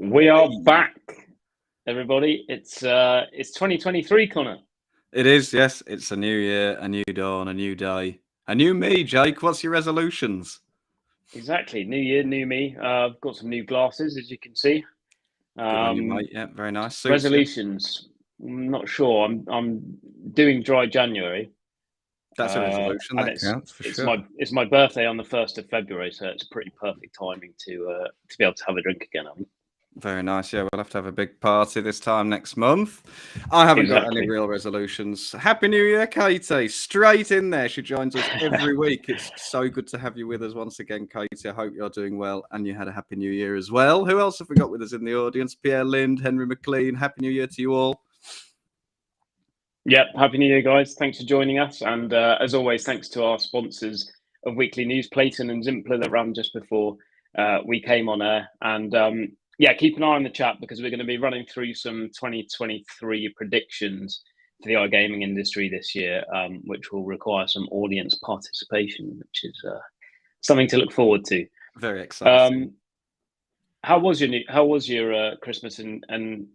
We are back, everybody. It's 2023, Connor. It is, yes. It's a new year, a new dawn, a new day, a new me. Jake, what's your resolutions? Exactly, new year, new me. I've got some new glasses, as you can see. Good on you, mate. Yeah, very nice. Suits resolutions. I'm not sure. I'm doing dry January. That's a resolution. That counts for sure. It's my birthday on the 1st of February, so it's pretty perfect timing to be able to have a drink again. I think. Very nice. Yeah, we'll have to have a big party this time next month. I haven't got any real resolutions. Happy New Year, Katie. Straight in there. She joins us every week. It's so good to have you with us once again, Katie. I hope you're doing well and you had a Happy New Year as well. Who else have we got with us in the audience? Pierre Lind, Henry McLean. Happy New Year to you all. Yep, Happy New Year, guys. Thanks for joining us. And as always, thanks to our sponsors of Weekly News, Playton and Zimpler, that ran just before we came on air. And yeah, keep an eye on the chat because we're going to be running through some 2023 predictions for the iGaming industry this year, which will require some audience participation, which is something to look forward to. Very exciting. How was your Christmas and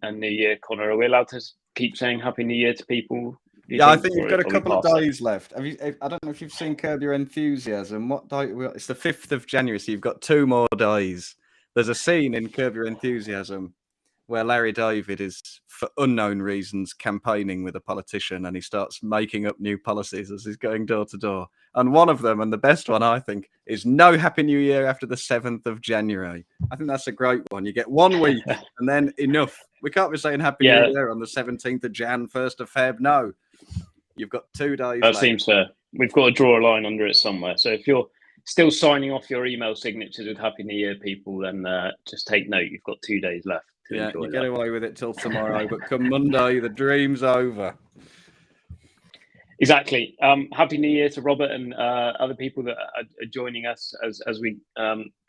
New Year, Connor? Are we allowed to keep saying Happy New Year to people? Yeah, I think you've got a couple of days left. I don't know if you've seen Curb Your Enthusiasm. What day? It's the 5th of January, so you've got 2 more days. There's a scene in Curb Your Enthusiasm where Larry David is, for unknown reasons, campaigning with a politician, and he starts making up new policies as he's going door to door. And one of them, and the best one, I think, is no Happy New Year after the 7th of January. I think that's a great one. You get 1 week and then enough. We can't be saying Happy New Year on the 17th of Jan, 1st of Feb. No. You've got 2 days That left. Seems fair. We've got to draw a line under it somewhere. So if you're still signing off your email signatures with Happy New Year, people, then just take note. You've got 2 days left. Yeah, you get away with it till tomorrow, but come Monday, the dream's over. Exactly. Happy New Year to Robert and other people that are joining us as we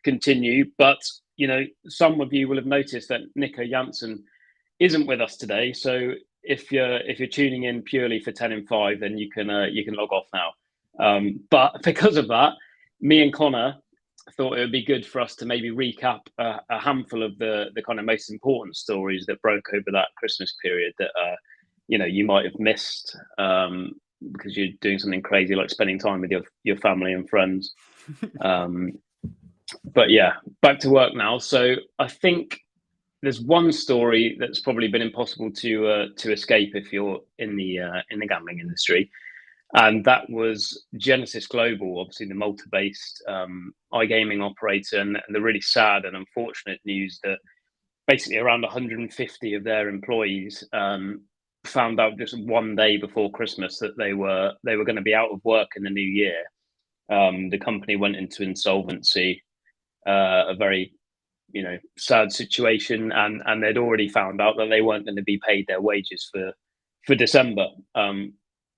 continue. But you know, some of you will have noticed that Nico Janssen isn't with us today. So if you're tuning in purely for 10 in 5, then you can log off now. But because of that, me and Connor thought it would be good for us to maybe recap a handful of the kind of most important stories that broke over that Christmas period that you might have missed because you're doing something crazy like spending time with your family and friends. But yeah, back to work now. So I think there's one story that's probably been impossible to escape if you're in the gambling industry. And that was Genesis Global, obviously the Malta-based iGaming operator, and the really sad and unfortunate news that basically around 150 of their employees found out just 1 day before Christmas that they were going to be out of work in the new year. The company went into insolvency, a very sad situation, and they'd already found out that they weren't going to be paid their wages for December.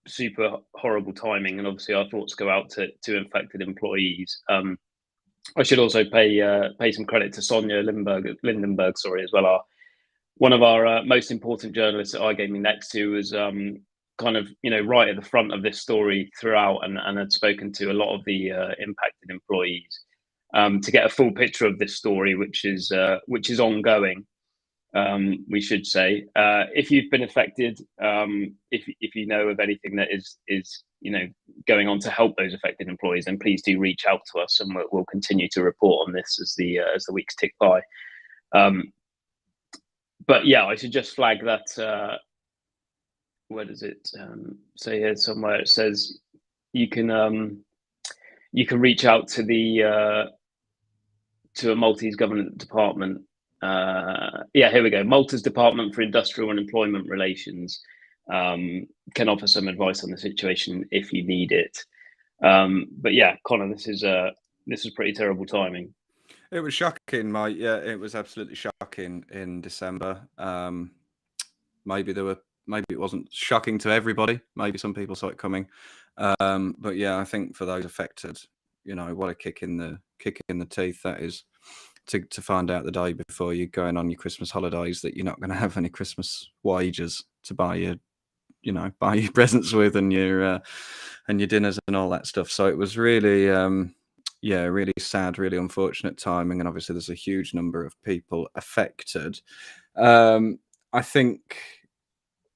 Super horrible timing, and obviously our thoughts go out to infected employees. I should also pay some credit to Sonia Lindenberg, as well. One of our most important journalists at iGaming Next, who was kind of right at the front of this story throughout, and had spoken to a lot of the impacted employees to get a full picture of this story, which is ongoing. We should say, if you've been affected, if you know of anything that is going on to help those affected employees, then please do reach out to us, and we'll continue to report on this as the weeks tick by. But yeah, I should just flag that. Where does it say here somewhere? It says you can reach out to a Maltese government department. Here we go. Malta's Department for Industrial and Employment Relations can offer some advice on the situation if you need it. But yeah, Connor, this is pretty terrible timing. It was shocking, mate. Yeah, it was absolutely shocking in December. Maybe it wasn't shocking to everybody. Maybe some people saw it coming. But yeah, I think for those affected, what a kick in the teeth that is. To find out the day before you're going on your Christmas holidays that you're not going to have any Christmas wages to buy your presents with and your dinners and all that stuff. So it was really Yeah, really sad, really unfortunate timing, and obviously there's a huge number of people affected. I think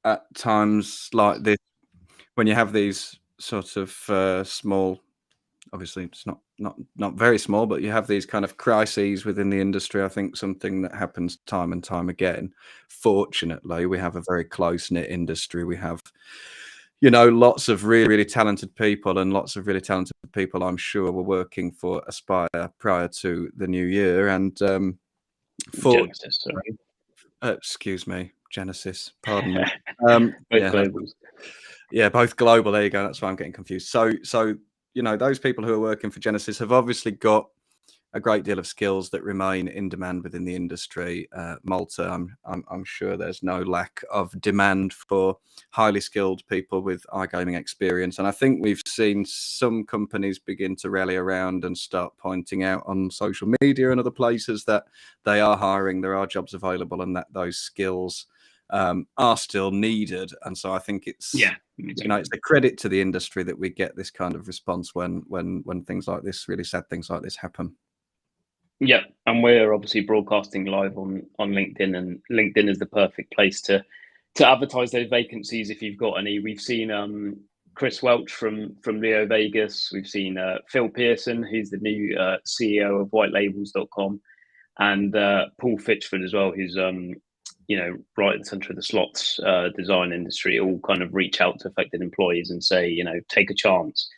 at times like this, when you have these sort of small, obviously it's not very small, but you have these kind of crises within the industry. I think something that happens time and time again. Fortunately, we have a very close-knit industry. We have, lots of really, really talented people, and lots of really talented people, I'm sure, were working for Aspire prior to the new year. And Genesis, sorry. Excuse me, Genesis. Pardon me. Both Yeah, globals. yeah, both global. There you go. That's why I'm getting confused. So those people who are working for Genesis have obviously got a great deal of skills that remain in demand within the industry. Malta, I'm sure there's no lack of demand for highly skilled people with iGaming experience, and I think we've seen some companies begin to rally around and start pointing out on social media and other places that they are hiring, there are jobs available, and that those skills are still needed. And so I think it's it's a credit to the industry that we get this kind of response when things like this, really sad things like this, happen. Yeah, and we're obviously broadcasting live on LinkedIn, and LinkedIn is the perfect place to advertise those vacancies if you've got any. We've seen Chris Welch from Leo Vegas. We've seen Phil Pearson, who's the new CEO of WhiteLabels.com, and Paul Fitchford as well, who's right at the centre of the slots design industry. All kind of reach out to affected employees and say, take a chance.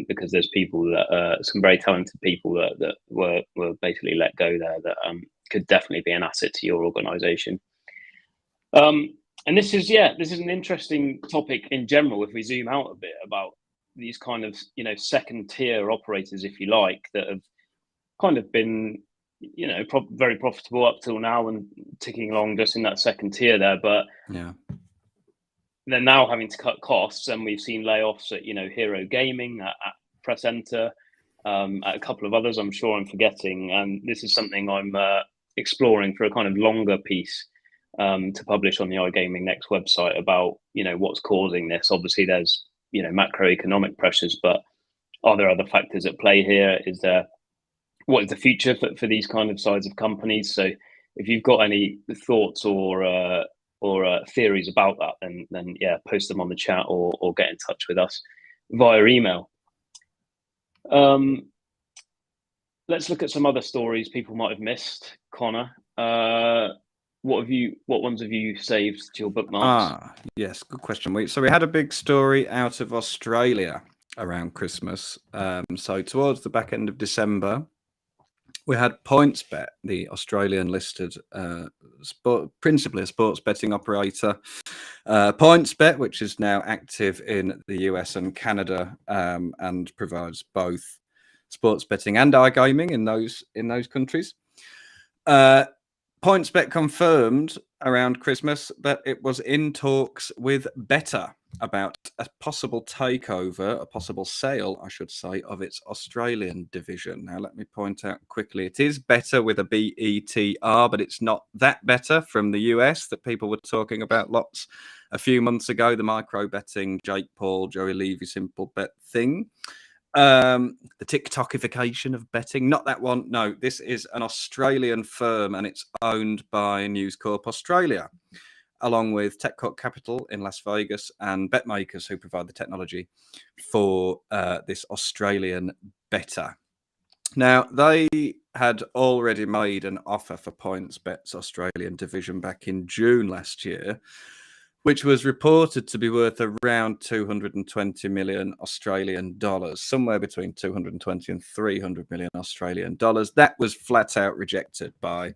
Because there's people that some very talented people that were basically let go there that could definitely be an asset to your organization. And this is an interesting topic in general. If we zoom out a bit about these kind of second tier operators, if you like, that have kind of been very profitable up till now and ticking along just in that second tier there, but they're now having to cut costs, and we've seen layoffs at Hero Gaming, at Press Enter, at a couple of others I'm sure I'm forgetting. And this is something I'm exploring for a kind of longer piece to publish on the iGaming Next website about what's causing this. Obviously, there's macroeconomic pressures, but are there other factors at play here? What is the future for these kind of size of companies? So if you've got any thoughts or theories about that, then post them on the chat or get in touch with us via email. Let's look at some other stories people might have missed. Connor, what ones have you saved to your bookmarks? Yes, good question. So we had a big story out of Australia around Christmas. So towards the back end of December, we had PointsBet, the Australian listed, principally a sports betting operator. PointsBet, which is now active in the US and Canada, and provides both sports betting and iGaming in those countries. PointsBet confirmed around Christmas that it was in talks with Betr about a possible takeover, a possible sale, I should say, of its Australian division. Now, let me point out quickly, it is Betr with a B-E-T-R, but it's not that Betr from the US that people were talking about lots a few months ago, the micro betting, Jake Paul, Joey Levy, simple bet thing. The TikTokification of betting, not that one. No, this is an Australian firm, and it's owned by News Corp Australia, along with TechCorp Capital in Las Vegas and BetMakers, who provide the technology for this Australian Betr. Now, they had already made an offer for PointsBet's Australian division back in June last year, which was reported to be worth around 220 million Australian dollars, somewhere between 220 and 300 million Australian dollars. That was flat out rejected by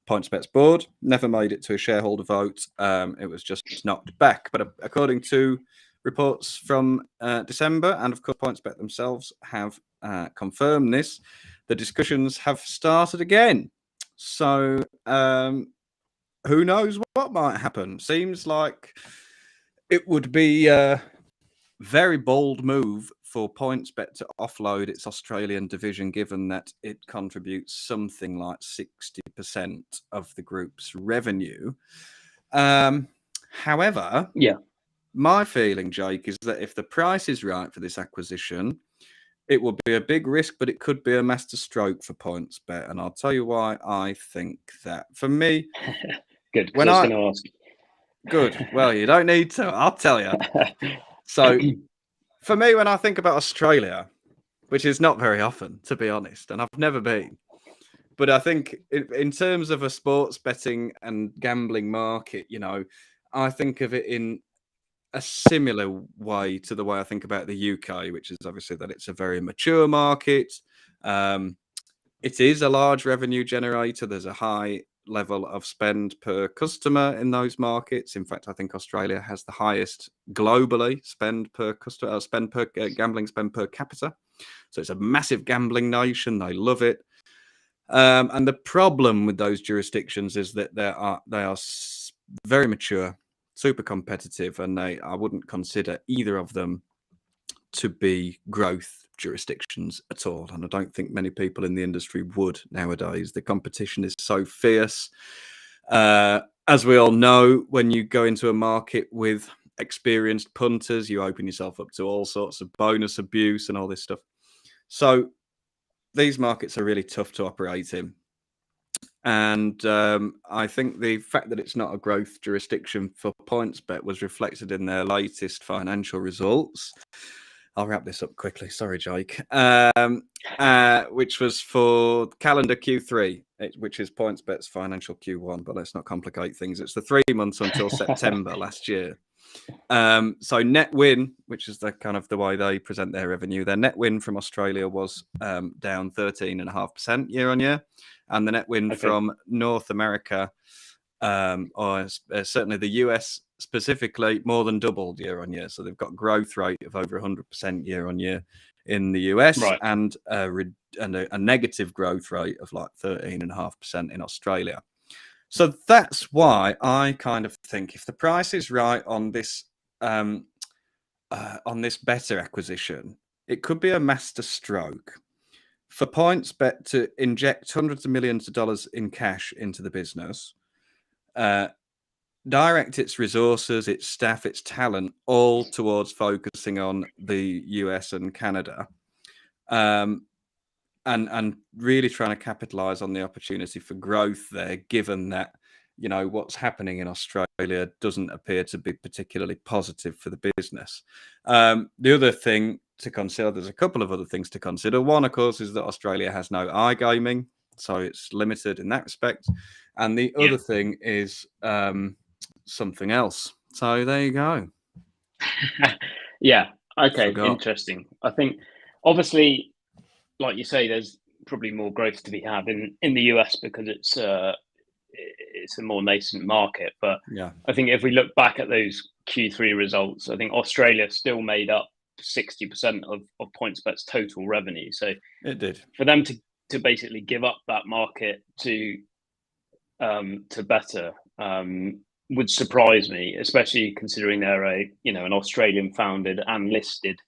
PointsBet's board, never made it to a shareholder vote. It was just knocked back. But according to reports from December, and of course PointsBet themselves have confirmed this, the discussions have started again. So who knows what might happen? Seems like it would be a very bold move for PointsBet to offload its Australian division, given that it contributes something like 60% of the group's revenue. However, my feeling, Jake, is that if the price is right for this acquisition, it would be a big risk, but it could be a master stroke for PointsBet. And I'll tell you why I think that. For me, good, because I was going to ask. Good. Well, you don't need to. I'll tell you. So, for me, when I think about Australia, which is not very often, to be honest, and I've never been, but I think in terms of a sports betting and gambling market, you know, I think of it in a similar way to the way I think about the UK, which is obviously that it's a very mature market. It is a large revenue generator. There's a high level of spend per customer in those markets. In fact, I think Australia has the highest globally spend per customer, gambling spend per capita. So it's a massive gambling nation. They love it. And the problem with those jurisdictions is that they are very mature, super competitive, and I wouldn't consider either of them to be growth jurisdictions at all. And I don't think many people in the industry would nowadays. The competition is so fierce. As we all know, when you go into a market with experienced punters, you open yourself up to all sorts of bonus abuse and all this stuff. So these markets are really tough to operate in. And I think the fact that it's not a growth jurisdiction for PointsBet was reflected in their latest financial results. I'll wrap this up quickly. Sorry, Jake. Which was for calendar Q3, which is PointsBet's financial Q1. But let's not complicate things. It's the 3 months until September last year. So net win, which is the kind of the way they present their revenue, their net win from Australia was down 13.5% year on year, and the net win from North America, or certainly the US specifically, more than doubled year on year. So they've got growth rate of over 100% year on year in the US, right, and a negative growth rate of like 13.5% in Australia. So that's why I kind of think if the price is right on this Betr acquisition, it could be a master stroke for PointsBet to inject hundreds of millions of dollars in cash into the business, direct its resources, its staff, its talent, all towards focusing on the US and Canada. And really trying to capitalize on the opportunity for growth there, given that, you know, what's happening in Australia doesn't appear to be particularly positive for the business. The other thing to consider, there's a couple of other things to consider. One, of course, is that Australia has no iGaming, so it's limited in that respect. And the other thing is something else. So there you go. Yeah. Okay. Interesting. I think, obviously, like you say, there's probably more growth to be had in the US because it's a more nascent market. But yeah, I think if we look back at those Q3 results, I think Australia still made up 60% of PointsBet's total revenue. So it did. For them to basically give up that market to Betr would surprise me, especially considering they're an Australian founded and listed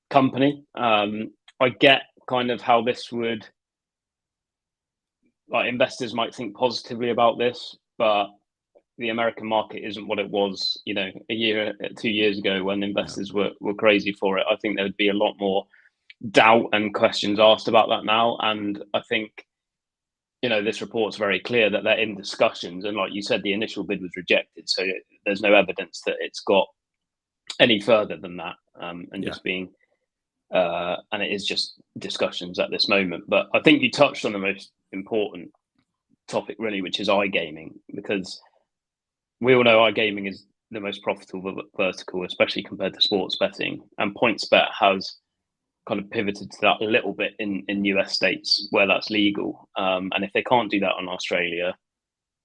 company. I get kind of how this would, like, investors might think positively about this, but the American market isn't what it was, a year, 2 years ago when investors were crazy for it. I think there would be a lot more doubt and questions asked about that now. And I think, this report's very clear that they're in discussions. And like you said, the initial bid was rejected. So there's no evidence that it's got any further than that. Just being, and it is just discussions at this moment. But I think you touched on the most important topic, really, which is iGaming, because we all know iGaming is the most profitable vertical, especially compared to sports betting. And PointsBet has kind of pivoted to that a little bit in US states where that's legal. And if they can't do that in Australia,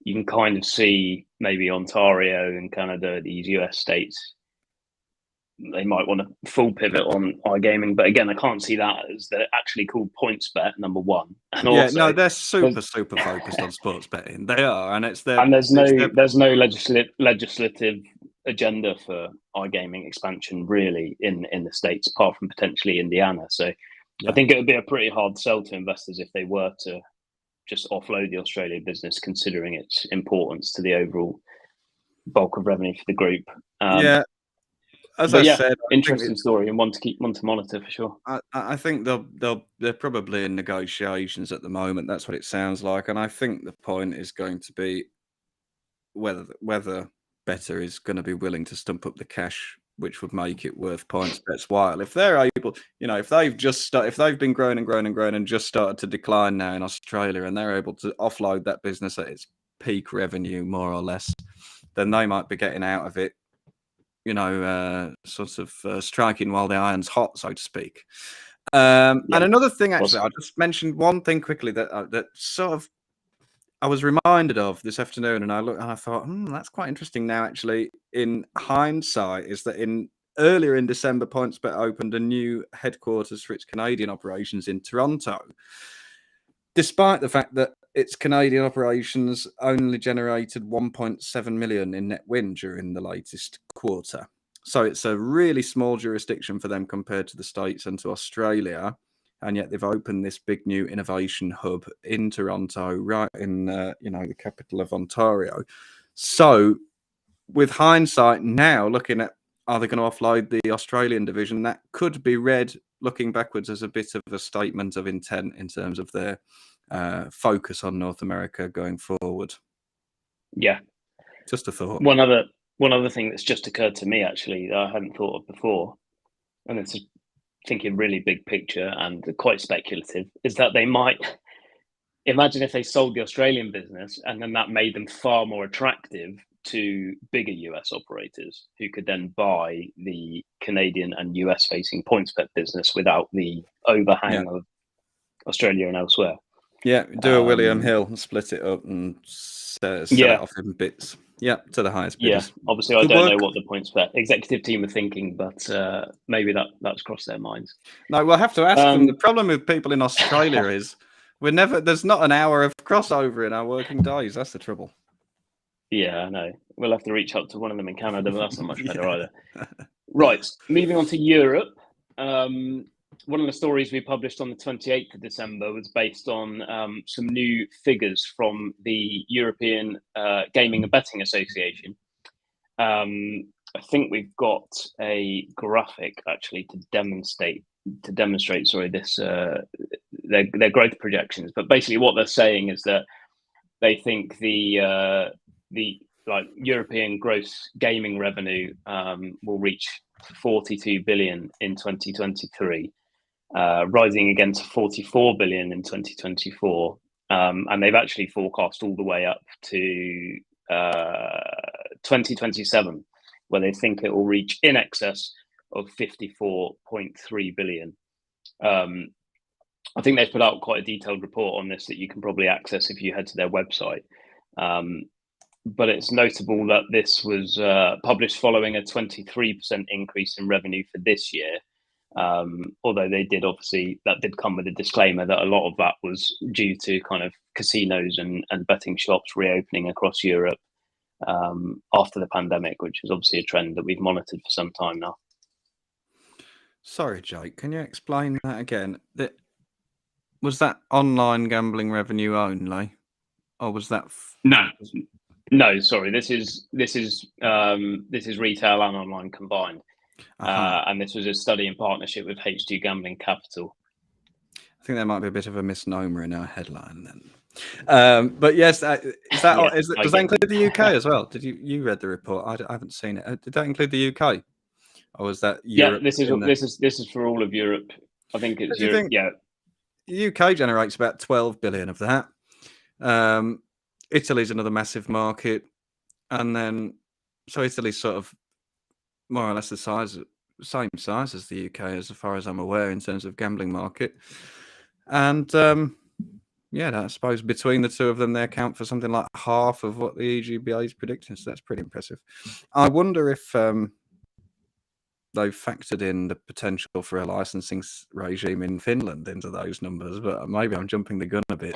you can kind of see maybe Ontario and Canada, these US states, they might want to full pivot on iGaming. But again, I can't see that as they're actually called PointsBet, number one. And also, they're super focused on sports betting. They are, and there's no legislative agenda for iGaming expansion really in the States, apart from potentially Indiana. So I think it would be a pretty hard sell to investors if they were to just offload the Australian business, considering its importance to the overall bulk of revenue for the group. as I said, interesting story and one to monitor for sure. I think they're probably in negotiations at the moment. That's what it sounds like, and I think the point is going to be whether Betr is going to be willing to stump up the cash, which would make it worth PointsBet's while. If they're able, if they've been growing and growing and growing and just started to decline now in Australia, and they're able to offload that business at its peak revenue, more or less, then they might be getting out of it, sort of striking while the iron's hot, so to speak. And another thing, actually, I'll just mention one thing quickly that sort of I was reminded of this afternoon, and I looked and I thought, that's quite interesting now, actually, in hindsight, is that earlier in December, PointsBet opened a new headquarters for its Canadian operations in Toronto, despite the fact that its Canadian operations only generated 1.7 million in net win during the latest quarter. So it's a really small jurisdiction for them compared to the States and to Australia. And yet they've opened this big new innovation hub in Toronto, right in the capital of Ontario. So with hindsight now, looking at are they going to offload the Australian division, that could be read looking backwards as a bit of a statement of intent in terms of their focus on North America going forward. Yeah, just a thought. One other thing that's just occurred to me, actually, that I hadn't thought of before, and it's thinking really big picture and quite speculative, is that they might imagine if they sold the Australian business and then that made them far more attractive to bigger US operators who could then buy the Canadian and US facing PointsBet business without the overhang of Australia and elsewhere. Yeah, do a William Hill and split it up and sell it off in bits. Yeah, to the highest bidders. Yeah, obviously, I don't know what the PointsBet executive team are thinking, but maybe that's crossed their minds. No, we'll have to ask them. The problem with people in Australia is there's not an hour of crossover in our working days. That's the trouble. Yeah, I know. We'll have to reach out to one of them in Canada, but that's not much better either. Right, moving on to Europe. One of the stories we published on the 28th of December was based on some new figures from the European Gaming and Betting Association. I think we've got a graphic actually to demonstrate this their growth projections. But basically, what they're saying is that they think the European gross gaming revenue will reach 42 billion in 2023. Rising again to 44 billion in 2024. And they've actually forecast all the way up to 2027, where they think it will reach in excess of 54.3 billion. I think they've put out quite a detailed report on this that you can probably access if you head to their website. But it's notable that this was published following a 23% increase in revenue for this year. Although that did come with a disclaimer that a lot of that was due to kind of casinos and betting shops reopening across Europe after the pandemic, which is obviously a trend that we've monitored for some time now. Sorry, Jake, can you explain that again? Was that online gambling revenue only, or was that No, sorry. This is retail and online combined. And this was a study in partnership with H2 Gambling Capital. I think there might be a bit of a misnomer in our headline then. But yes, does that include the UK as well? Did you read the report? I haven't seen it. Did that include the UK, or was that Europe? Yeah, this is for all of Europe. I think it's Europe. The UK generates about 12 billion of that. Italy's another massive market, and then so Italy's sort of more or less the same size as the UK, as far as I'm aware, in terms of gambling market. And I suppose between the two of them, they account for something like half of what the EGBA is predicting. So that's pretty impressive. I wonder if they've factored in the potential for a licensing regime in Finland into those numbers, but maybe I'm jumping the gun a bit.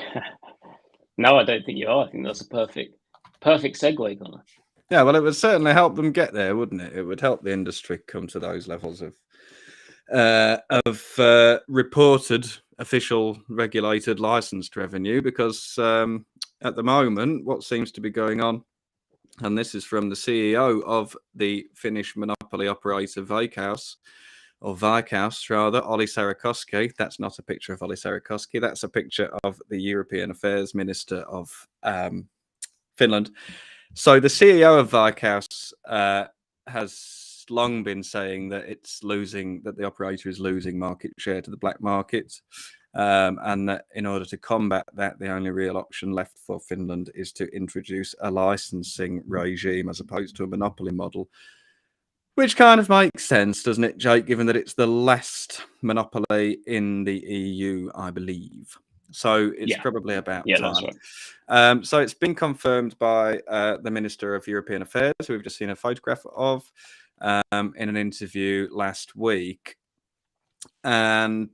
No, I don't think you are. I think that's a perfect segue, Connor. Yeah, well, it would certainly help them get there, wouldn't it? It would help the industry come to those levels of reported, official, regulated, licensed revenue. Because at the moment, what seems to be going on And this is from the CEO of the Finnish monopoly operator Veikkaus, or Veikkaus rather, Olli Saarikoski. That's not a picture of Olli Saarikoski. That's a picture of the European Affairs Minister of Finland. So the CEO of Veikkaus has long been saying that that the operator is losing market share to the black market. And that in order to combat that, the only real option left for Finland is to introduce a licensing regime as opposed to a monopoly model, which kind of makes sense, doesn't it, Jake, given that it's the last monopoly in the EU, I believe. So it's probably about time. That's right. So it's been confirmed by the Minister of European Affairs, who we've just seen a photograph of in an interview last week. And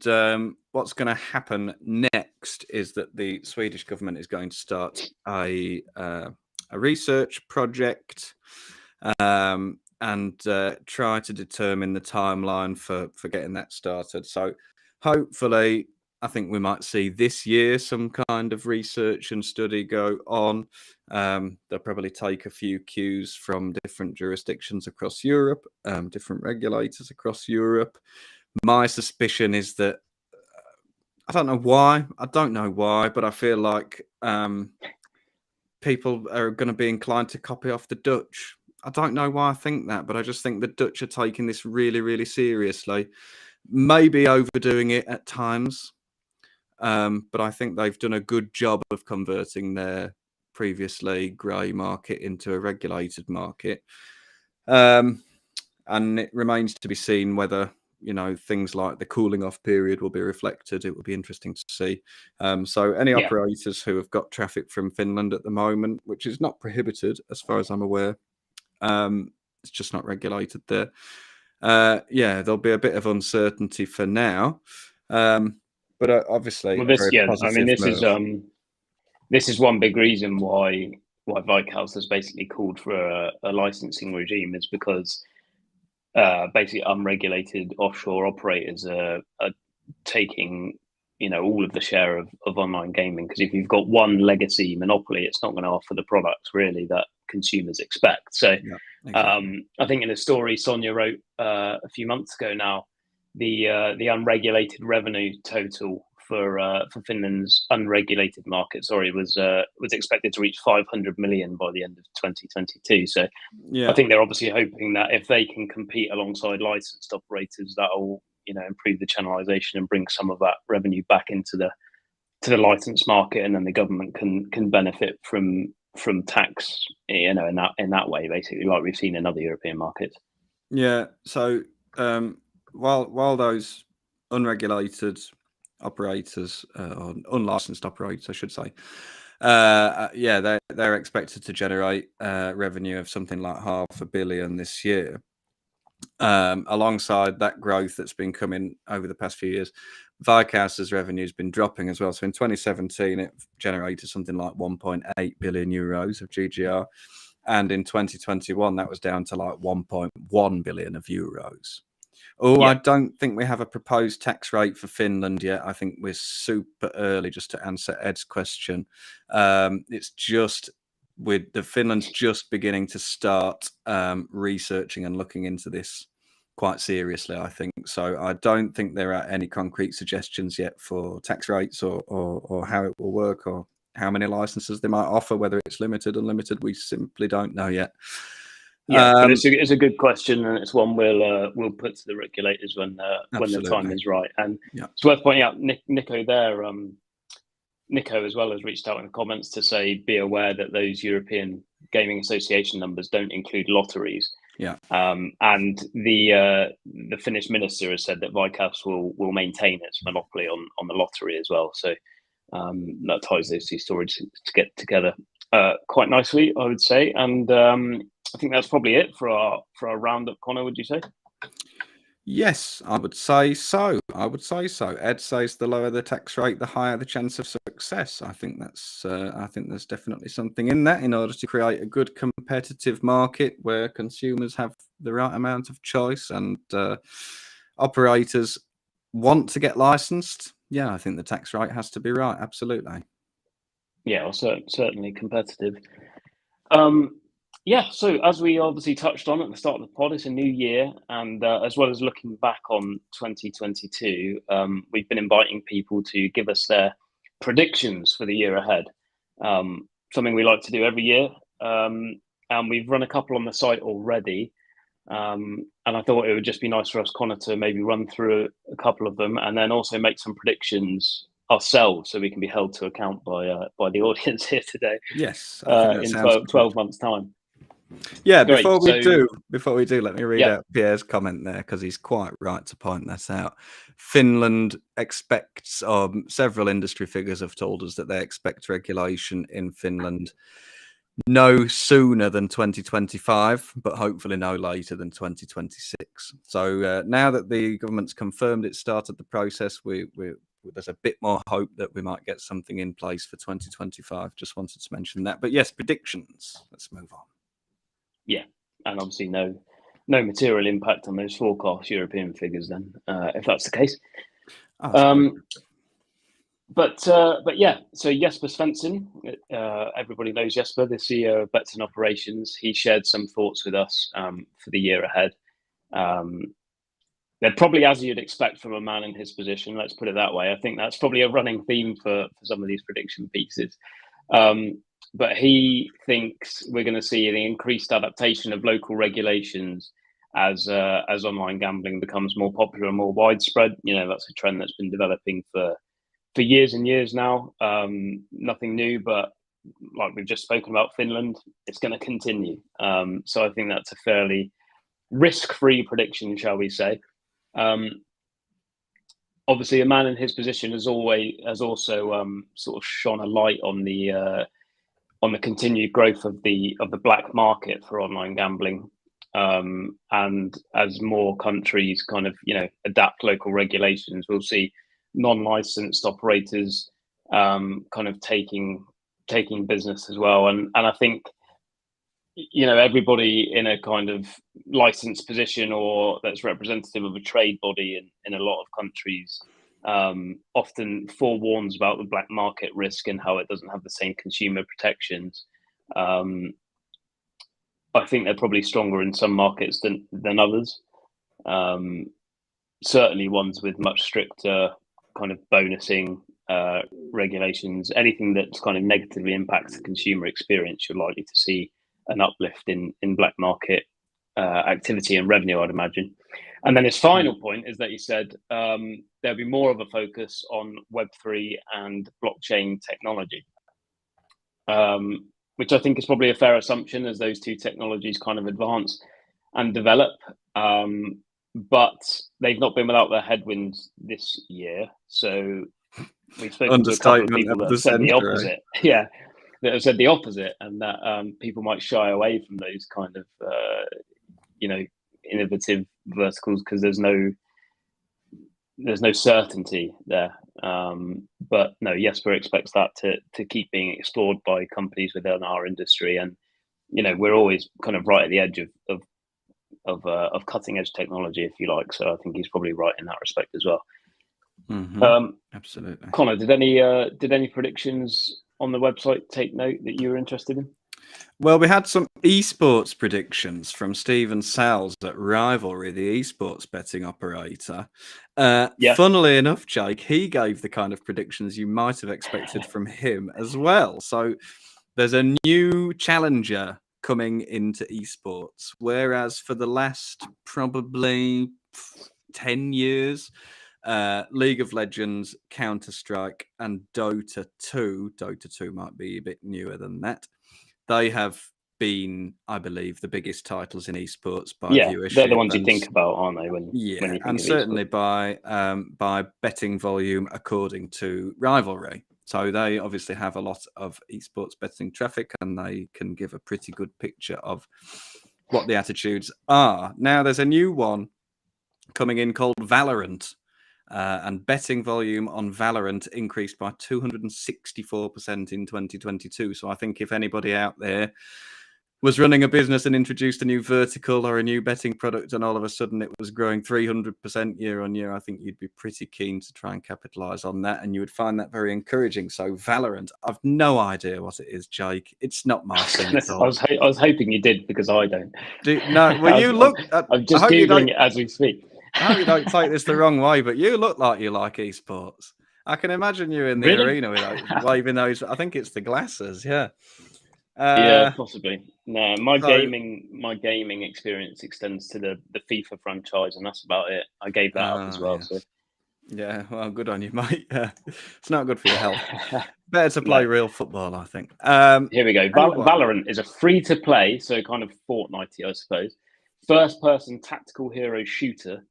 what's going to happen next is that the Swedish government is going to start a research project and try to determine the timeline for getting that started. So hopefully, I think we might see this year some kind of research and study go on. They'll probably take a few cues from different jurisdictions across Europe, different regulators across Europe. My suspicion is that I don't know why, but I feel like people are going to be inclined to copy off the Dutch. I don't know why I think that, but I just think the Dutch are taking this really, really seriously, maybe overdoing it at times. But I think they've done a good job of converting their previously grey market into a regulated market. And it remains to be seen whether, things like the cooling off period will be reflected. It will be interesting to see. So any operators who have got traffic from Finland at the moment, which is not prohibited as far as I'm aware, it's just not regulated there. There'll be a bit of uncertainty for now. But obviously, this is one big reason why Veikkaus has basically called for a licensing regime, is because basically unregulated offshore operators are taking all of the share of online gaming, because if you've got one legacy monopoly, it's not going to offer the products really that consumers expect. So exactly. I think in a story Sonia wrote a few months ago now, the unregulated revenue total for Finland's unregulated market, was expected to reach 500 million by the end of 2022. So I think they're obviously hoping that if they can compete alongside licensed operators, that will improve the channelization and bring some of that revenue back into the licensed market, and then the government can benefit from tax in that way, basically, like we've seen in other European markets. So while those unregulated operators or unlicensed operators, I should say, they're expected to generate revenue of something like 500 million this year. Alongside that growth that's been coming over the past few years, Veikkaus's revenue has been dropping as well. So in 2017, it generated something like 1.8 billion euros of GGR. And in 2021, that was down to like 1.1 billion of euros. I don't think we have a proposed tax rate for Finland yet. I think we're super early, just to answer Ed's question. It's just with the Finland's just beginning to start researching and looking into this quite seriously, I think. So I don't think there are any concrete suggestions yet for tax rates or how it will work or how many licenses they might offer, whether it's limited, unlimited. We simply don't know yet. But it's a good question, and it's one we'll put to the regulators when the time is right. And it's worth pointing out, Nico there, Nico as well has reached out in the comments to say, be aware that those European Gaming Association numbers don't include lotteries. And the Finnish minister has said that Veikkaus will maintain its monopoly on the lottery as well. So that ties those two stories to get together quite nicely, I would say. And I think that's probably it for our roundup. Connor, would you say? Yes, I would say so. Ed says the lower the tax rate, the higher the chance of success. I think there's definitely something in that, in order to create a good competitive market where consumers have the right amount of choice and operators want to get licensed. Yeah, I think the tax rate has to be right. Absolutely. Yeah, well, certainly competitive. Yeah, so as we obviously touched on at the start of the pod, it's a new year, and as well as looking back on 2022, we've been inviting people to give us their predictions for the year ahead. Something we like to do every year, and we've run a couple on the site already. And I thought it would just be nice for us, Connor, to maybe run through a couple of them, and then also make some predictions ourselves, so we can be held to account by the audience here today. Yes, I think that In sounds 12 months' time. Yeah, Great. before we do, let me read out Pierre's comment there, because he's quite right to point that out. Finland expects, several industry figures have told us that they expect regulation in Finland no sooner than 2025, but hopefully no later than 2026. So now that the government's confirmed it started the process, there's a bit more hope that we might get something in place for 2025. Just wanted to mention that. But yes, predictions. Let's move on. Yeah, and obviously no material impact on those forecast European figures then, if that's the case. But yeah, so Jesper Svensson, everybody knows Jesper, the CEO of Betsson Operations. He shared some thoughts with us for the year ahead. They're probably as you'd expect from a man in his position. Let's put it that way. I think that's probably a running theme for some of these prediction pieces. But he thinks we're going to see the increased adaptation of local regulations as online gambling becomes more popular and more widespread. That's a trend that's been developing for years and years now. Nothing new, but like we've just spoken about Finland, it's going to continue. So I think that's a fairly risk-free prediction, shall we say. Obviously, a man in his position has also sort of shone a light on the continued growth of the black market for online gambling, and as more countries kind of adapt local regulations, we'll see non-licensed operators kind of taking business as well, and I think everybody in a kind of licensed position or that's representative of a trade body in a lot of countries often forewarns about the black market risk and how it doesn't have the same consumer protections. I think they're probably stronger in some markets than others. Certainly ones with much stricter kind of bonusing regulations. Anything that's kind of negatively impacts the consumer experience, you're likely to see an uplift in black market activity and revenue, I'd imagine. And then his final point is that he said there'll be more of a focus on Web3 and blockchain technology, which I think is probably a fair assumption as those two technologies kind of advance and develop. But they've not been without their headwinds this year. So we've spoken to a couple of people that have said the opposite. Yeah, that have said the opposite, and that people might shy away from those kind of innovative verticals because there's no certainty there. But no, Jesper expects that to keep being explored by companies within our industry, and we're always kind of right at the edge of cutting edge technology, if you like. So I think he's probably right in that respect as well. Mm-hmm. Absolutely. Connor, did any predictions on the website take note that you were interested in? Well, we had some esports predictions from Stephen Salz at Rivalry, the esports betting operator. Funnily enough, Jake, he gave the kind of predictions you might have expected from him as well. So there's a new challenger coming into esports, whereas for the last probably 10 years, League of Legends, Counter-Strike, and Dota 2 might be a bit newer than that, they have been, I believe, the biggest titles in esports by viewership. They're the ones you think about, aren't they? When you think and certainly by betting volume, according to Rivalry. So they obviously have a lot of esports betting traffic, and they can give a pretty good picture of what the attitudes are. Now, there's a new one coming in called Valorant. And betting volume on Valorant increased by 264% in 2022. So I think if anybody out there was running a business and introduced a new vertical or a new betting product, and all of a sudden it was growing 300% year on year, I think you'd be pretty keen to try and capitalize on that, and you would find that very encouraging. So Valorant, I've no idea what it is, Jake. It's not my thing at all. I was hoping you did, because I don't. No, well, you look. I'm just Googling it as we speak. I hope you don't take this the wrong way, but you look like you like esports. I can imagine you in the arena with waving those. I think it's the glasses, yeah. Yeah, possibly. No, my gaming experience extends to the FIFA franchise, and that's about it. I gave that up as well. Yes. So. Yeah, well, good on you, mate. It's not good for your health. Better to play real football, I think. Here we go. Valorant is a free-to-play, so kind of Fortnite-y, I suppose. First-person tactical hero shooter,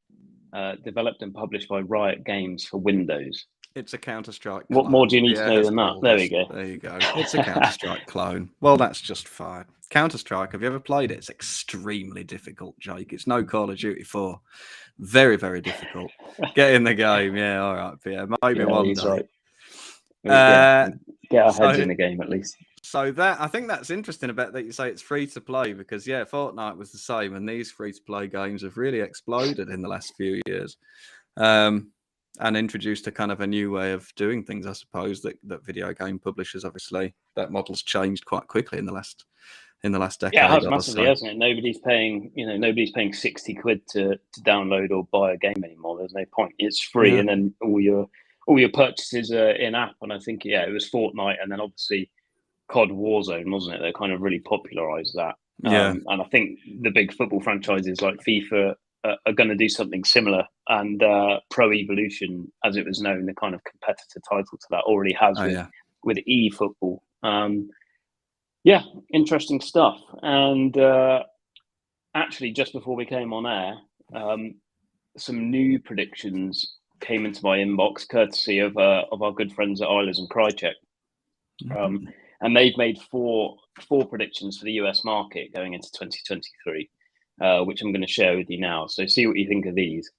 developed and published by Riot Games for Windows. It's a Counter-Strike clone. What more do you need to know than that? There we go. There you go. It's a Counter-Strike clone. Well, that's just fine. Counter-Strike, have you ever played it? It's extremely difficult, Jake. It's no Call of Duty 4. Very, very difficult. Get in the game. Yeah, all right, Pierre. Maybe one day. Right. Get our heads in the game, at least. So I think that's interesting about that you say it's free to play, because Fortnite was the same, and these free to play games have really exploded in the last few years, and introduced a kind of a new way of doing things, I suppose. That video game publishers, obviously, that model's changed quite quickly in the last decade. Yeah, it has massively, hasn't it? Nobody's paying 60 quid to download or buy a game anymore. There's no point. It's free, and then all your purchases are in app. And I think it was Fortnite, and then obviously COD Warzone, wasn't it? They kind of really popularized that. And I think the big football franchises like FIFA are going to do something similar. And Pro Evolution, as it was known, the kind of competitor title to that, already has with eFootball. Yeah, interesting stuff. And actually, just before we came on air, some new predictions came into my inbox, courtesy of our good friends at Eilers and Krychek. And they've made four predictions for the US market going into 2023, which I'm going to share with you now. So see what you think of these.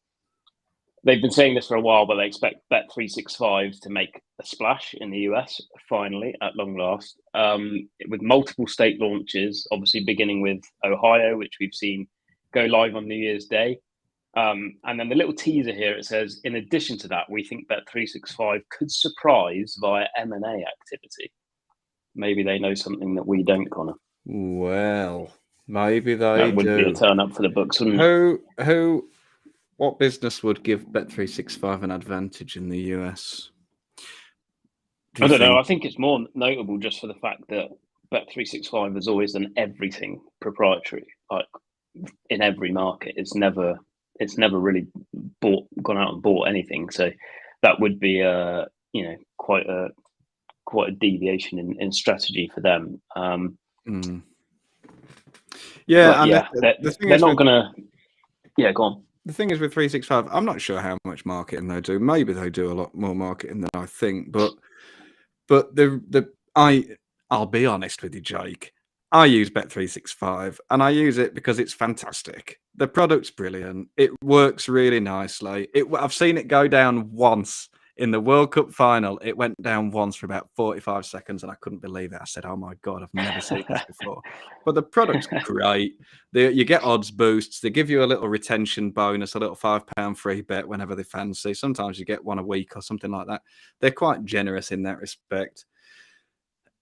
They've been saying this for a while, but they expect Bet365 to make a splash in the US, finally, at long last, with multiple state launches, obviously beginning with Ohio, which we've seen go live on New Year's Day. And then the little teaser here, it says, in addition to that, we think Bet365 could surprise via M&A activity. Maybe they know something that we don't, Connor. Well, maybe they That would be a turn up for the books, wouldn't it? What business would give Bet365 an advantage in the US? I don't know. I think it's more notable just for the fact that Bet365 has always done everything proprietary, like in every market. It's never really gone out and bought anything. So that would be quite a deviation in strategy for them. They're not gonna. Yeah, go on. The thing is with 365, I'm not sure how much marketing they do. Maybe they do a lot more marketing than I think, but I'll be honest with you, Jake. I use Bet365, and I use it because it's fantastic. The product's brilliant. It works really nicely. I've seen it go down once in the World Cup final. It went down once for about 45 seconds, and I couldn't believe it. I said, "Oh my God, I've never seen this before." But the product's great. You get odds boosts. They give you a little retention bonus, a little £5 free bet whenever they fancy. Sometimes you get one a week or something like that. They're quite generous in that respect.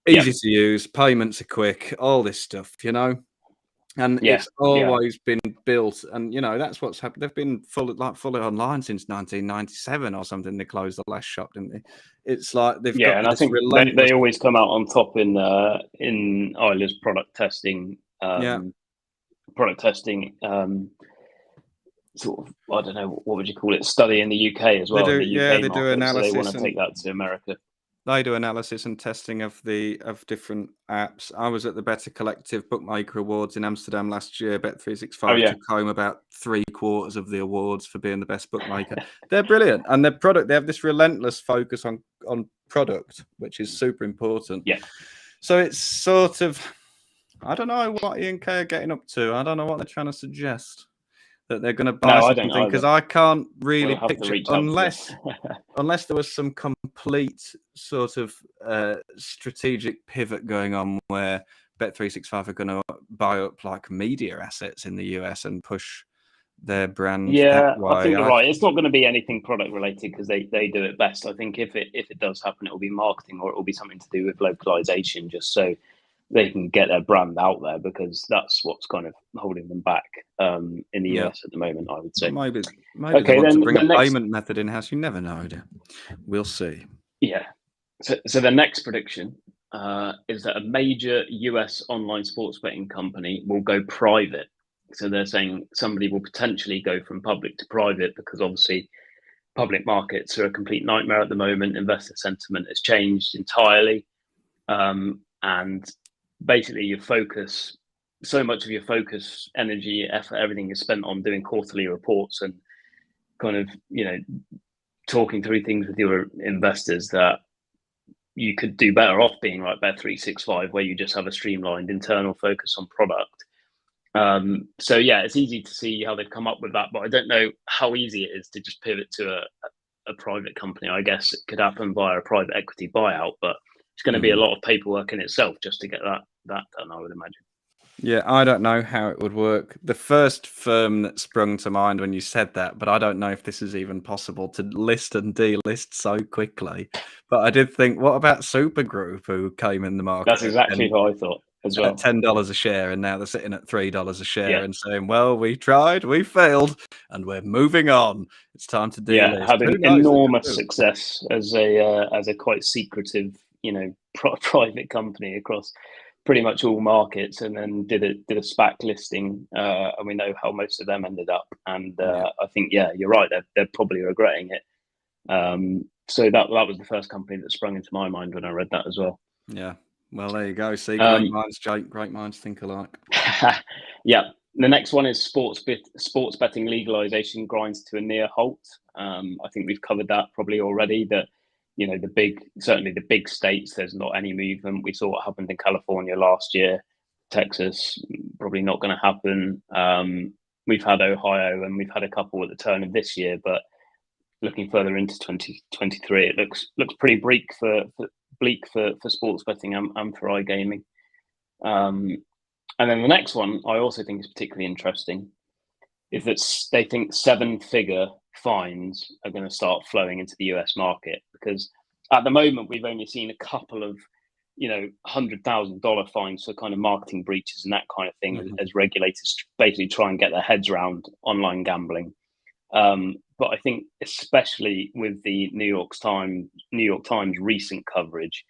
Easy to use, payments are quick, all this stuff, And it's always been built, and that's what's happened. They've been fully online since 1997 or something. They closed the last shop, didn't they? It's like they've got. And I think they always come out on top in Eilers product testing. Product testing. Sort of, I don't know, what would you call it? Study in the UK as well. They do analysis. So they want to take that to America. They do analysis and testing of different apps. I was at the Better Collective Bookmaker Awards in Amsterdam last year. Bet365 took home about 3/4 of the awards for being the best bookmaker. They're brilliant, and their product. They have this relentless focus on product, which is super important. Yeah. So it's sort of, I don't know what E&K are getting up to. I don't know what they're trying to suggest. That they're going to buy something, because I can't really picture unless there was some complete sort of strategic pivot going on where Bet365 are going to buy up like media assets in the US and push their brand Yeah, that way. I think you're right. It's not going to be anything product related because they do it best. I think if it does happen, it will be marketing or it will be something to do with localization, just so they can get their brand out there, because that's what's kind of holding them back in the US at the moment, I would say. Maybe Okay, they want to bring a next payment method in house. You never know, do you? We'll see. Yeah. So the next prediction is that a major US online sports betting company will go private. So they're saying somebody will potentially go from public to private because obviously public markets are a complete nightmare at the moment. Investor sentiment has changed entirely. And basically your focus, so much of your focus, energy, effort, everything is spent on doing quarterly reports and kind of, talking through things with your investors, that you could do better off being like Bet365, where you just have a streamlined internal focus on product. So yeah, it's easy to see how they've come up with that, but I don't know how easy it is to just pivot to a private company. I guess it could happen via a private equity buyout, but it's going to be a lot of paperwork in itself just to get that done, I would imagine. Yeah, I don't know how it would work. The first firm that sprung to mind when you said that, but I don't know if this is even possible to list and delist so quickly. But I did think, what about Supergroup, who came in the market? That's exactly what I thought as well. At $10 a share, and now they're sitting at $3 a share and saying, well, we tried, we failed, and we're moving on. It's time to delist. Yeah, having enormous success as a quite secretive, private company across pretty much all markets, and then did a SPAC listing, and we know how most of them ended up. And I think, you're right, they're probably regretting it. So that was the first company that sprung into my mind when I read that as well. Yeah. Well, there you go. See, great minds, Jake. Great minds think alike. Yeah. The next one is sports betting legalization grinds to a near halt. I think we've covered that probably already. That certainly the big states, there's not any movement. We saw what happened in California last year. Texas, probably not going to happen. We've had Ohio, and we've had a couple at the turn of this year, but looking further into 2023, it looks pretty bleak for sports betting and for iGaming. And then the next one I also think is particularly interesting is that they think 7-figure fines are going to start flowing into the US market, because at the moment we've only seen a couple of $100,000 fines for kind of marketing breaches and that kind of thing, as regulators basically try and get their heads around online gambling. But I think especially with the New York Times recent coverage,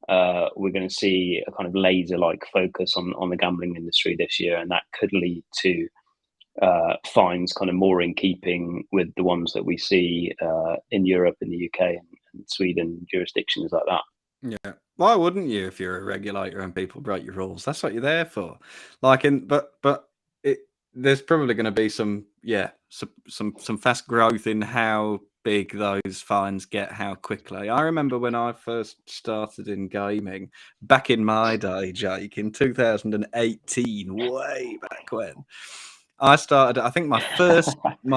we're going to see a kind of laser-like focus on the gambling industry this year, and that could lead to fines kind of more in keeping with the ones that we see in Europe, in the UK, and Sweden, jurisdictions like that. Yeah, why wouldn't you if you're a regulator and people break your rules? That's what you're there for. There's probably going to be some fast growth in how big those fines get, how quickly. I remember when I first started in gaming back in my day, Jake, in 2018, way back when. I started, I think my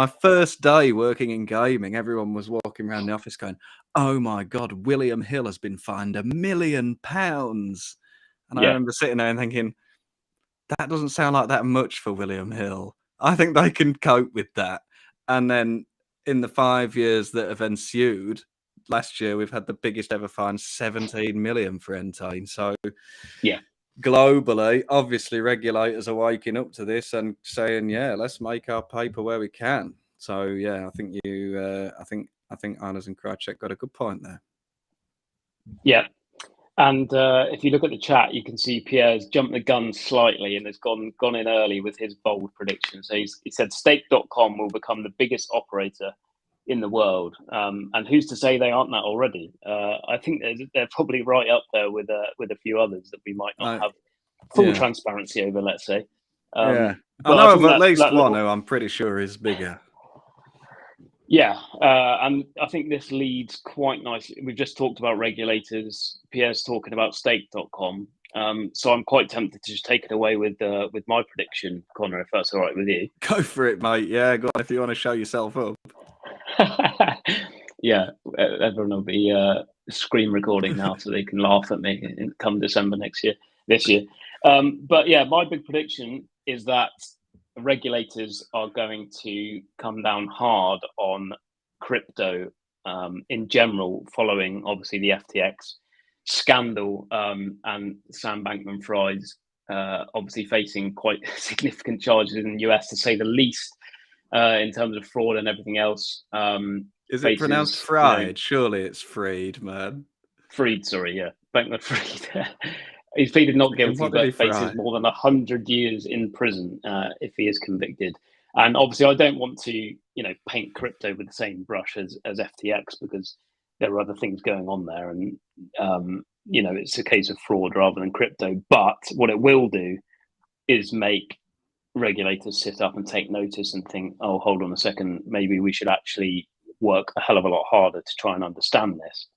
first day working in gaming, everyone was walking around the office going, oh my God, William Hill has been fined £1 million. And I remember sitting there and thinking, that doesn't sound like that much for William Hill. I think they can cope with that. And then in the 5 years that have ensued, last year we've had the biggest ever fine, 17 million for Entain. So globally, obviously regulators are waking up to this and saying, let's make our paper where we can. So I think I think Arnes and Krajcek got a good point there. Yeah. And if you look at the chat, you can see Pierre's jumped the gun slightly and has gone in early with his bold prediction. So he said Stake.com will become the biggest operator in the world. And who's to say they aren't that already? I think they're probably right up there with a few others that we might not have full transparency over, let's say. I know of at least one who I'm pretty sure is bigger. Yeah, and I think this leads quite nicely. We've just talked about regulators. Pierre's talking about Stake.com. So I'm quite tempted to just take it away with my prediction, Connor, if that's all right with you. Go for it, mate. Yeah, go on if you want to show yourself up. Yeah, everyone will be screen recording now so they can laugh at me come December this year. But yeah, my big prediction is that regulators are going to come down hard on crypto in general, following obviously the FTX scandal and Sam Bankman-Fried's obviously facing quite significant charges in the US, to say the least, in terms of fraud and everything else. Is it pronounced fried? Surely it's Freed, man. Freed, sorry, yeah. Bankman-Fried. He's pleaded not guilty, but faces more than 100 years in prison if he is convicted. And obviously, I don't want to, paint crypto with the same brush as FTX, because there are other things going on there, and it's a case of fraud rather than crypto. But what it will do is make regulators sit up and take notice and think, oh, hold on a second, maybe we should actually work a hell of a lot harder to try and understand this.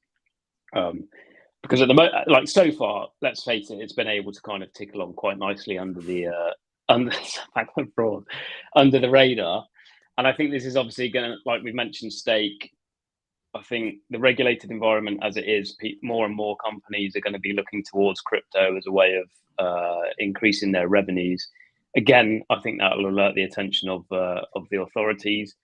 Because at the moment, like so far, let's face it, it's been able to kind of tick along quite nicely under the fraud, under the radar. And I think this is obviously going to, like we mentioned, stake. I think the regulated environment as it is, more and more companies are going to be looking towards crypto as a way of increasing their revenues. Again, I think that will alert the attention of the authorities.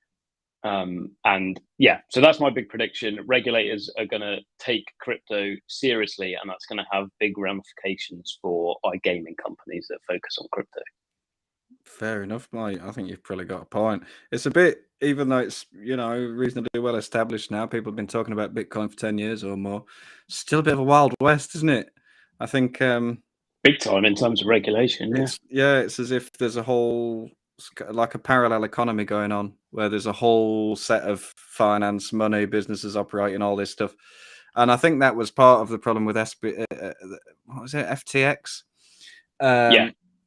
And yeah, so that's my big prediction. Regulators are going to take crypto seriously, and that's going to have big ramifications for iGaming companies that focus on crypto. Fair enough, mate. I think you've probably got a point. It's a bit, even though it's, reasonably well established now, people have been talking about Bitcoin for 10 years or more, still a bit of a wild west, isn't it? I think big time in terms of regulation. It's as if there's a whole, like a parallel economy going on, where there's a whole set of finance, money, businesses operating, all this stuff. And I think that was part of the problem with what was it, FTX?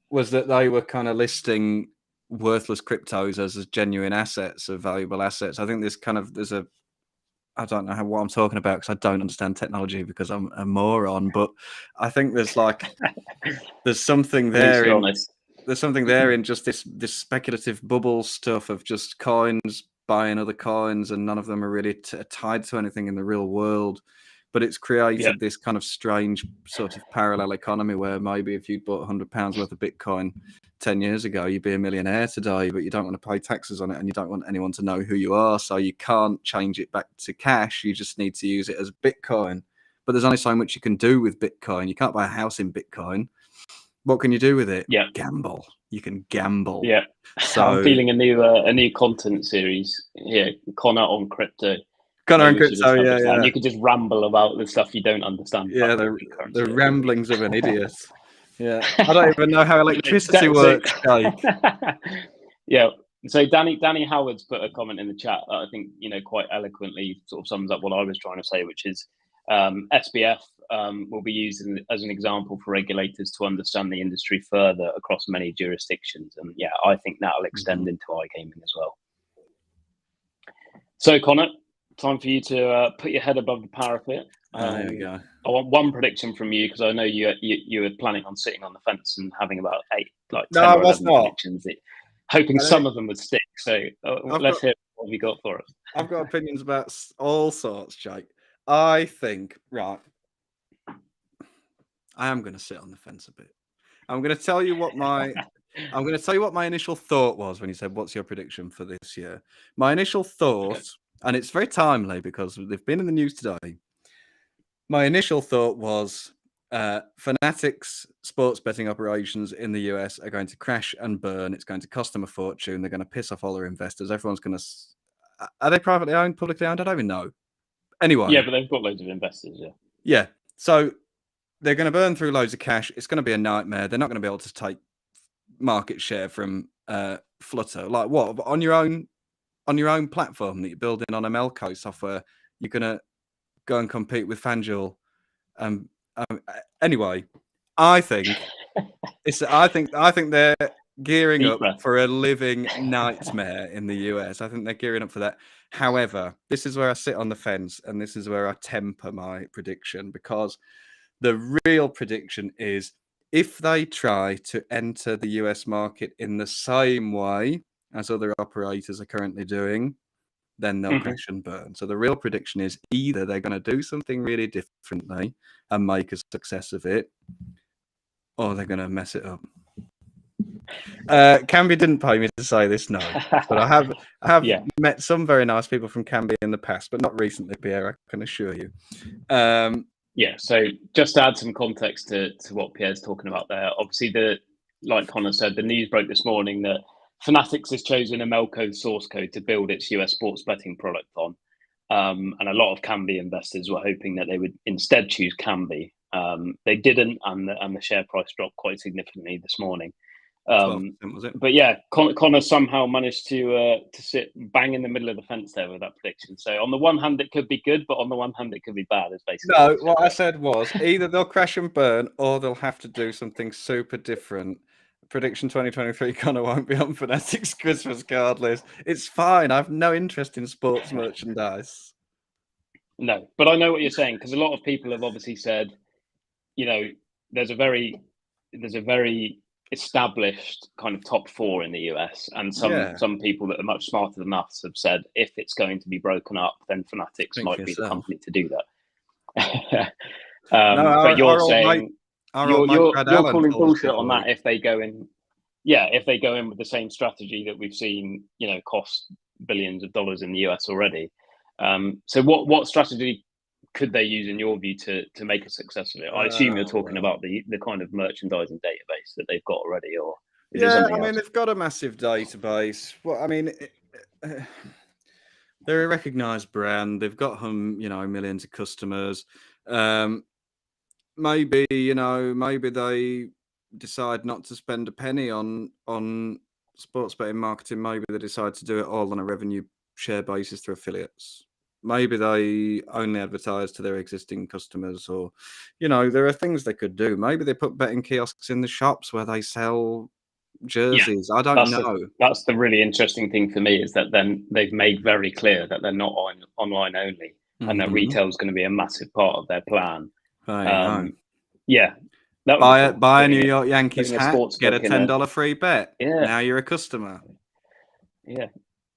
Was that they were kind of listing worthless cryptos as genuine assets, or valuable assets. I think I don't know what I'm talking about, because I don't understand technology, because I'm a moron, but I think there's there's something there there's something there in just this speculative bubble stuff of just coins buying other coins, and none of them are really tied to anything in the real world. But it's created this kind of strange sort of parallel economy where maybe if you'd bought £100 worth of Bitcoin 10 years ago, you'd be a millionaire today, but you don't want to pay taxes on it, and you don't want anyone to know who you are. So you can't change it back to cash. You just need to use it as Bitcoin. But there's only so much you can do with Bitcoin. You can't buy a house in Bitcoin. What can you do with it? Yeah. Gamble. You can gamble. Yeah. So I'm feeling a new content series here, Connor on crypto. Connor and crypto, yeah. And you could just ramble about the stuff you don't understand. Yeah, the ramblings of an idiot. Yeah, I don't even know how electricity works, Jake. Yeah. So Danny Howard's put a comment in the chat that I think quite eloquently sort of sums up what I was trying to say, which is SBF will be used as an example for regulators to understand the industry further across many jurisdictions, and yeah, I think that will extend into iGaming as well. So Connor, time for you to put your head above the parapet. There we go. I want one prediction from you, because I know you were planning on sitting on the fence and having about 10 or 11 predictions, hoping some of them would stick. So let's hear what you got for us. I've got opinions about all sorts, Jake. I think, right, I am going to sit on the fence a bit. I'm going to tell you what my initial thought was when you said, "What's your prediction for this year?" My initial thought, and it's very timely because they've been in the news today. My initial thought was Fanatics sports betting operations in the US are going to crash and burn. It's going to cost them a fortune. They're going to piss off all their investors. Everyone's going to... Are they privately owned, publicly owned? I don't even know. Anyway. Yeah, but they've got loads of investors, yeah. Yeah. So they're going to burn through loads of cash. It's going to be a nightmare. They're not going to be able to take market share from Flutter. Like what? On your own platform that you're building on MLCO software, you're going to go and compete with FanDuel. Anyway, I think they're gearing up for a living nightmare in the US. I think they're gearing up for that. However, this is where I sit on the fence, and this is where I temper my prediction, because the real prediction is if they try to enter the US market in the same way as other operators are currently doing, then they'll crash and burn. So the real prediction is either they're going to do something really differently and make a success of it, or they're going to mess it up. Kambi didn't pay me to say this, no, but I have met some very nice people from Kambi in the past, but not recently, Pierre, I can assure you. So just to add some context to what Pierre's talking about there, obviously, like Connor said, the news broke this morning that Fanatics has chosen a Melco source code to build its US sports betting product on. And a lot of Kambi investors were hoping that they would instead choose Kambi. They didn't, and the share price dropped quite significantly this morning. Was it? But yeah, Connor somehow managed to sit bang in the middle of the fence there with that prediction. So on the one hand, it could be good, but on the one hand, it could be bad. Is basically what I said was either they'll crash and burn, or they'll have to do something super different. Prediction 2023, Connor won't be on Fanatics Christmas card list. It's fine. I have no interest in sports merchandise. No, but I know what you're saying, because a lot of people have obviously said, there's a very established kind of top four in the US, and some people that are much smarter than us have said if it's going to be broken up, then Fanatics might be the company to do that. But you're saying you're calling bullshit on that if they go in. Yeah, if they go in with the same strategy that we've seen, cost billions of dollars in the US already. So what strategy could they use in your view to make a success of it? I assume you're talking about the kind of merchandising database that they've got already, or they've got a massive database. Well, I mean, they're a recognized brand. They've got millions of customers. Maybe they decide not to spend a penny on sports betting marketing. Maybe they decide to do it all on a revenue share basis through affiliates. Maybe they only advertise to their existing customers, or, there are things they could do. Maybe they put betting kiosks in the shops where they sell jerseys. I don't know. That's the really interesting thing for me, is that then they've made very clear that they're not online only, and that retail is going to be a massive part of their plan. Buy a New York Yankees hat, get a $10 free bet. Yeah. Now you're a customer. Yeah.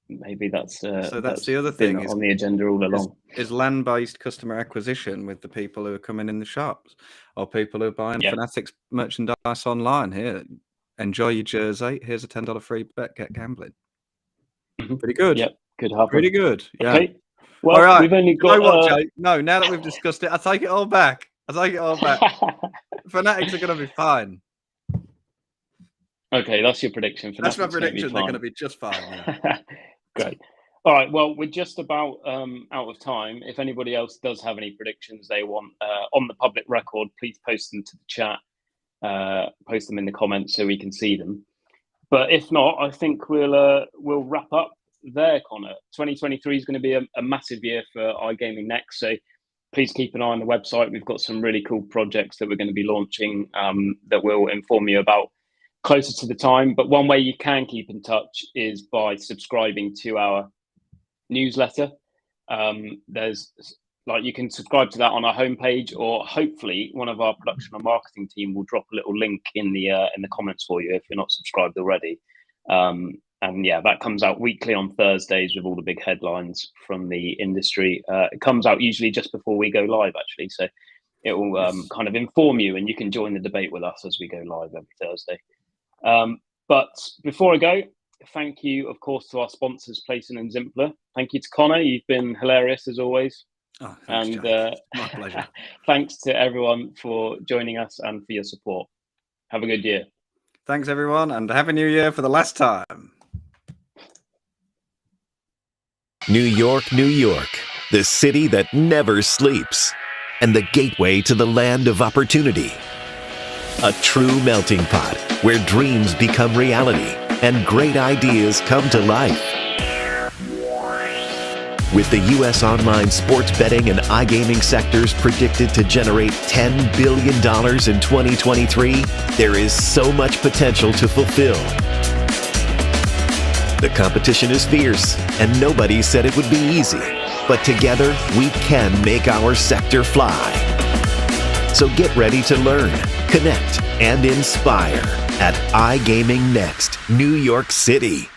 Maybe that's that's the other thing on the agenda all along. Is land-based customer acquisition with the people who are coming in the shops, or people who are buying Fanatics merchandise online. Here, enjoy your jersey. Here's a $10 free bet. Get gambling. Pretty good. Yep, could happen. Pretty good. Yeah. Okay. Well, all right. We've only got. Jake? No, now that we've discussed it, I take it all back. Fanatics are going to be fine. Okay, that's your prediction. That's my prediction. They're going to be just fine. Yeah. Great. All right. Well, we're just about out of time. If anybody else does have any predictions they want on the public record, please post them to the chat. Post them in the comments so we can see them. But if not, I think we'll wrap up there, Connor. 2023 is going to be a massive year for iGaming Next. So please keep an eye on the website. We've got some really cool projects that we're going to be launching that we'll inform you about closer to the time. But one way you can keep in touch is by subscribing to our newsletter. You can subscribe to that on our homepage, or hopefully one of our production and marketing team will drop a little link in the comments for you if you're not subscribed already. That comes out weekly on Thursdays with all the big headlines from the industry. It comes out usually just before we go live, actually. So it will kind of inform you, and you can join the debate with us as we go live every Thursday. But before I go, thank you, of course, to our sponsors, Playson and Zimpler. Thank you to Connor. You've been hilarious as always. Oh, thanks, and my pleasure. Thanks to everyone for joining us and for your support. Have a good year. Thanks, everyone, and Happy New Year for the last time. New York, New York, the city that never sleeps, and the gateway to the land of opportunity. A true melting pot where dreams become reality and great ideas come to life. With the U.S. online sports betting and iGaming sectors predicted to generate $10 billion in 2023, there is so much potential to fulfill. The competition is fierce, and nobody said it would be easy. But together, we can make our sector fly. So get ready to learn, connect, and inspire at iGaming Next, New York City.